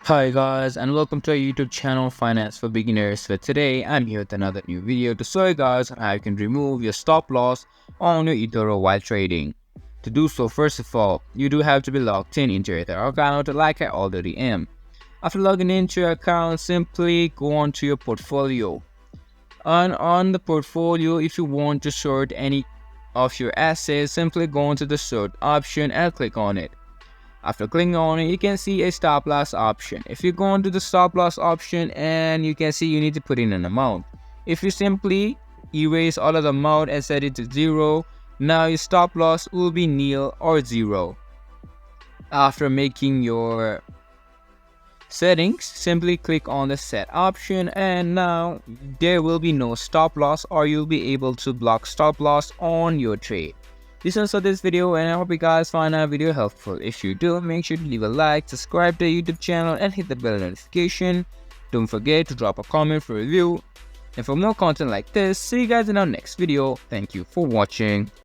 Hi guys, and welcome to our YouTube channel Finance for Beginners. So today I'm here with another new video to show you guys on how you can remove your stop loss on your Etoro while trading. To do so, first of all, you do have to be logged in into your Etoro account like I already am. After logging into your account, simply go on to your portfolio. And on the portfolio, if you want to sort any of your assets, simply go into the sort option and click on it. After clicking on it, you can see a stop loss option. If you go into the stop loss option, and you can see you need to put in an amount. If you simply erase all of the amount and set it to 0, now your stop loss will be nil or 0. After making your settings, simply click on the set option, and now there will be no stop loss, or you'll be able to block stop loss on your trade. This is all for this video, and I hope you guys find our video helpful. If you do, make sure to leave a like, subscribe to the YouTube channel, and hit the bell notification. Don't forget to drop a comment for a review. And for more content like this, see you guys in our next video. Thank you for watching.